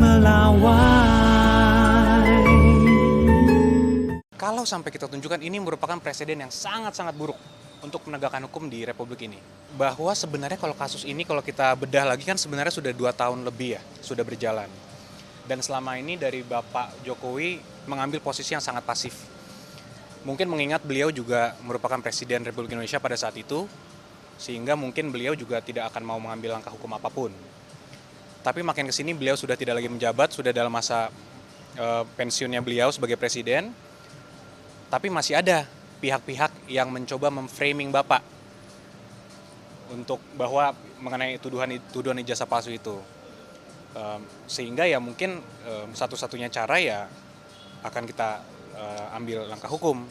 melawai. Kalau sampai kita tunjukkan ini merupakan presiden yang sangat-sangat buruk untuk penegakan hukum di Republik ini. Bahwa sebenarnya kalau kasus ini kalau kita bedah lagi kan sebenarnya sudah 2 tahun lebih ya, sudah berjalan. Dan selama ini dari Bapak Jokowi mengambil posisi yang sangat pasif. Mungkin mengingat beliau juga merupakan presiden Republik Indonesia pada saat itu, sehingga mungkin beliau juga tidak akan mau mengambil langkah hukum apapun. Tapi makin kesini beliau sudah tidak lagi menjabat, sudah dalam masa pensiunnya beliau sebagai presiden. Tapi masih ada pihak-pihak yang mencoba memframing Bapak untuk bahwa mengenai tuduhan ijazah palsu itu. Sehingga ya mungkin satu-satunya cara ya akan kita ambil langkah hukum.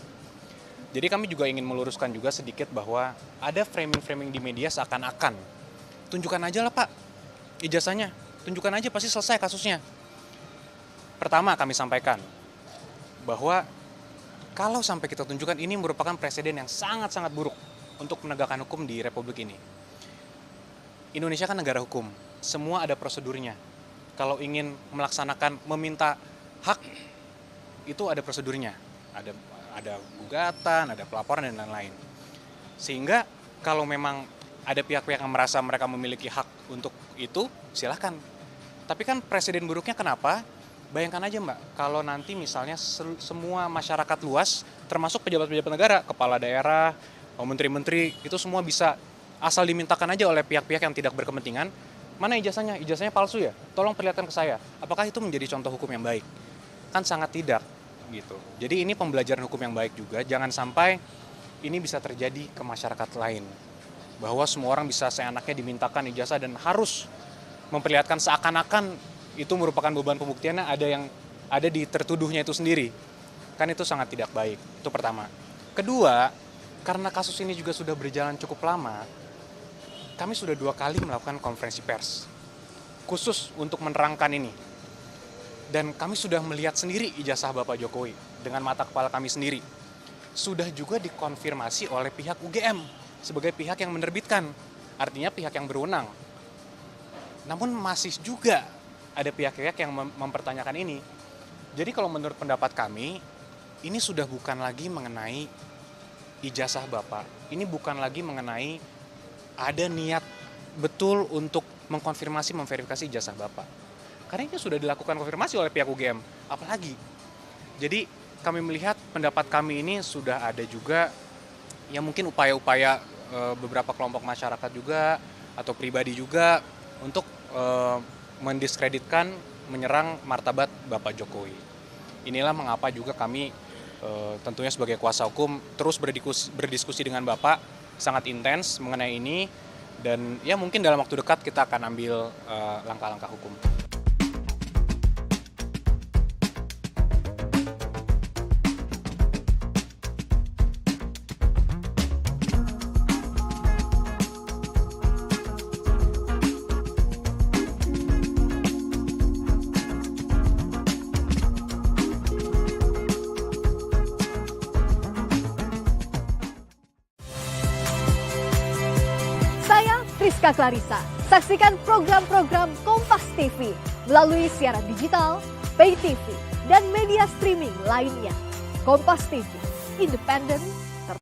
Jadi kami juga ingin meluruskan juga sedikit bahwa ada framing-framing di media seakan-akan tunjukkan aja lah Pak ijazahnya, tunjukkan aja pasti selesai kasusnya. Pertama kami sampaikan bahwa kalau sampai kita tunjukkan ini merupakan presiden yang sangat-sangat buruk untuk penegakan hukum di Republik ini. Indonesia kan negara hukum, semua ada prosedurnya. Kalau ingin melaksanakan, meminta hak, itu ada prosedurnya. Ada gugatan, ada pelaporan, dan lain-lain. Sehingga kalau memang ada pihak-pihak yang merasa mereka memiliki hak untuk itu, silahkan. Tapi kan presiden buruknya kenapa? Bayangkan aja Mbak, kalau nanti misalnya semua masyarakat luas, termasuk pejabat-pejabat negara, kepala daerah, menteri-menteri, itu semua bisa asal dimintakan aja oleh pihak-pihak yang tidak berkepentingan, mana ijazahnya? Ijazahnya palsu ya? Tolong perlihatkan ke saya. Apakah itu menjadi contoh hukum yang baik? Kan sangat tidak. Gitu. Jadi ini pembelajaran hukum yang baik juga, jangan sampai ini bisa terjadi ke masyarakat lain. Bahwa semua orang bisa seenaknya dimintakan ijazah dan harus memperlihatkan seakan-akan itu merupakan beban pembuktiannya ada di tertuduhnya itu sendiri. Kan itu sangat tidak baik. Itu pertama. Kedua, karena kasus ini juga sudah berjalan cukup lama, kami sudah 2 kali melakukan konferensi pers khusus untuk menerangkan ini. Dan kami sudah melihat sendiri ijazah Bapak Jokowi dengan mata kepala kami sendiri. Sudah juga dikonfirmasi oleh pihak UGM sebagai pihak yang menerbitkan, artinya pihak yang berwenang. Namun masih juga ada pihak-pihak yang mempertanyakan ini. Jadi kalau menurut pendapat kami, ini sudah bukan lagi mengenai ijazah Bapak. Ini bukan lagi mengenai ada niat betul untuk mengkonfirmasi, memverifikasi ijazah Bapak. Karena ini sudah dilakukan konfirmasi oleh pihak UGM. Apalagi. Jadi kami melihat pendapat kami ini sudah ada juga ya mungkin upaya-upaya beberapa kelompok masyarakat juga atau pribadi juga untuk mendiskreditkan, menyerang martabat Bapak Jokowi. Inilah mengapa juga kami tentunya sebagai kuasa hukum terus berdiskusi dengan Bapak sangat intens mengenai ini dan ya mungkin dalam waktu dekat kita akan ambil langkah-langkah hukum. Saya Rizka Clarissa. Saksikan program-program Kompas TV melalui siaran digital, pay TV, dan media streaming lainnya. Kompas TV, independen,